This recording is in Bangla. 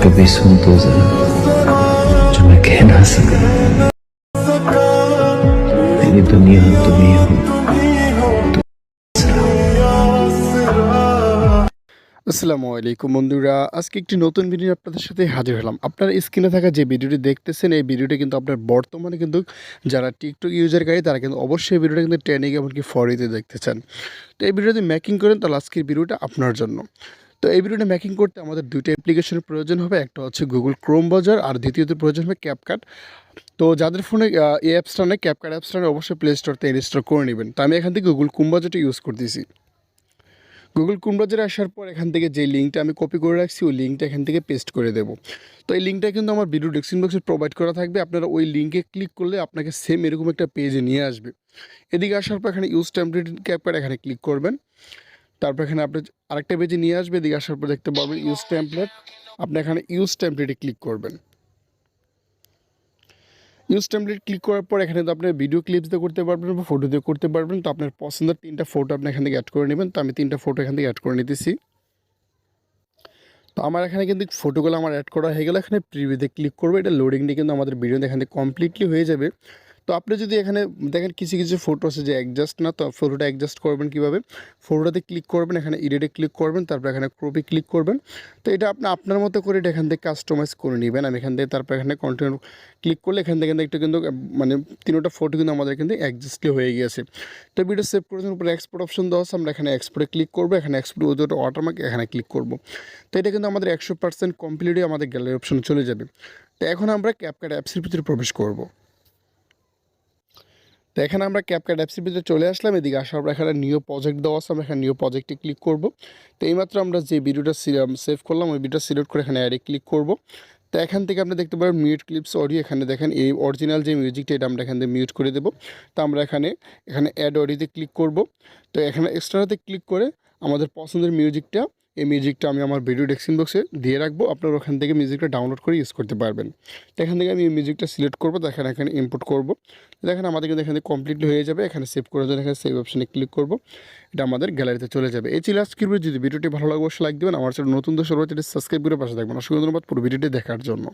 कभी सुन तो जरा जो मैं कह ना सका। मेरी दुनिया तुम ही हो। আসসালামু আলাইকুম বন্ধুরা, আজকে একটি নতুন ভিডিও আপনাদের সাথে হাজির হলাম। আপনার স্ক্রিনে থাকা যে ভিডিওটি দেখতেছেন, এই ভিডিওটি কিন্তু আপনার বর্তমানে কিন্তু যারা টিকটক ইউজারকারী তারা কিন্তু অবশ্যই এই ভিডিওটা কিন্তু ট্রেনিং এমনকি ফরিতে দেখতে চান। তো এই ভিডিওটি মেকিং করেন, তাহলে আজকের ভিডিওটা আপনার জন্য। তো এই ভিডিওটা মেকিং করতে আমাদের দুইটা অ্যাপ্লিকেশনের প্রয়োজন হবে। একটা হচ্ছে গুগল ক্রোম ব্রাউজার, আর দ্বিতীয়ত প্রয়োজন হবে ক্যাপকাট। তো যাদের ফোনে এই অ্যাপসটা নেই, ক্যাপকাট অ্যাপসটা নেই, অবশ্যই প্লে স্টোরতে ইনস্টল করে নেবেন। তো আমি এখান থেকে গুগল ক্রোম ব্রাউজারটা ইউজ করতেছি। গুগল ক্রোম ব্রাউজারে আসার পর এখান থেকে যে লিঙ্কটা আমি কপি করে রাখছি, ওই লিঙ্কটা এখান থেকে পেস্ট করে দেবো। তো এই লিঙ্কটা কিন্তু আমার ভিডিও ডেসক্রিপশন বক্সে প্রোভাইড করা থাকবে। আপনারা ওই লিঙ্কে ক্লিক করলে আপনাকে সেম এরকম একটা পেজে নিয়ে আসবে। এদিকে আসার পর এখানে ইউজ টেমপ্লেট ক্যাপকাট এখানে ক্লিক করবেন। তারপর এখানে আপনি আরেকটা পেজে নিয়ে আসবে। এদিকে আসার পর দেখতে পাবেন ইউজ টেমপ্লেট। আপনি এখানে ইউজ টেমপ্লেটে ক্লিক করবেন। ইউজ টেমপ্লেট ক্লিক করার পর এখানে তো আপনি ভিডিও ক্লিপস দিয়ে করতে পারবেন বা ফটো দিয়ে করতে পারবেন। তো আপনার পছন্দের 3টা ফটো আপনি এখান থেকে অ্যাড করে নেবেন। তো আমি 3টা ফটো এখান থেকে অ্যাড করে নিতেছি। তো আমার এখানে কিন্তু ফটোগুলো আমার অ্যাড করা হয়ে গেলে এখানে প্রিভিউতে ক্লিক করবো। এটা লোডিংটি কিন্তু আমাদের ভিডিওতে এখানে কমপ্লিটলি হয়ে যাবে। তো আপনি যদি এখানে দেখেন কিছু কিছু ফটো আছে যে অ্যাডজাস্ট না, তো ফটোটা অ্যাডজাস্ট করবেন কীভাবে, ফটোটাতে ক্লিক করবেন, এখানে এডিটে ক্লিক করবেন, তারপর এখানে ক্রপে ক্লিক করবেন। তো এটা আপনি আপনার মতো করে এটা এখান থেকে কাস্টমাইজ করে নেবেন। আমি এখান থেকে তারপর এখানে কন্টিনিউ ক্লিক করলে এখান থেকে একটু কিন্তু মানে 3টা ফটো কিন্তু আমাদের কিন্তু অ্যাডজাস্টলি হয়ে গিয়েছে। তো ভিডিও সেভ করার উপরে এক্সপোর্ট অপশন দেওয়া আছে, আমরা এখানে এক্সপোর্টে ক্লিক করবো। এখানে এক্সপোর্ট উইথআউট ওয়াটারমার্ক এখানে ক্লিক করবো। তো এটা কিন্তু আমাদের 100% কমপ্লিটই আমাদের গ্যালারি অপশনে চলে যাবে। তো এখন আমরা ক্যাপকাট অ্যাপসের ভিতরে প্রবেশ করব। তো এখানে আমরা ক্যাপকাট অ্যাপসের ভিতরে চলে আসলাম। এদিকে আসার পর এখানে নিউ প্রজেক্ট দেওয়া আছে, আমরা এখানে নিউ প্রজেক্টে ক্লিক করব। তো এইমাত্র আমরা যে ভিডিওটা সেভ করলাম ওই ভিডিওটা সিলেক্ট করে এখানে অ্যাডে ক্লিক করব। তো এখান থেকে আপনি দেখতে পাবেন মিউট ক্লিপস অডিও। এখানে দেখেন এই অরিজিনাল যে মিউজিকটা এটা আমরা এখান থেকে মিউট করে দেবো। তো আমরা এখানে অ্যাড অডিওতে ক্লিক করব। তো এখানে এক্সট্রাতে ক্লিক করে আমাদের পছন্দের মিউজিকটা, এই মিউজিকটা আমি আমার ভিডিও ডেসক্রিপশন বক্সে দিয়ে রাখবো। আপনারা ওখান থেকে মিউজিকটা ডাউনলোড করে ইউজ করতে পারবেন। তো এখান থেকে আমি এই মিউজিকটা সিলেক্ট করবো। দেখেন এখানে ইম্পোর্ট করবো। দেখেন আমাদের কিন্তু এখানে কমপ্লিটলি হয়ে যাবে। এখানে সেভ করার জন্য এখানে সেভ অপশানে ক্লিক করবো। এটা আমাদের গ্যালারিতে চলে যাবে। এই ছিল আজকের ভিডিও। যদি ভিডিওটি ভালো লাগে অবশ্যই লাইক দেবেন। আমার চ্যানেল নতুন দর্শক চ্যানেল সাবস্ক্রাইব করে পাশে থাকবেন। অসংখ্য ধন্যবাদ পুরো ভিডিওটি দেখার জন্য।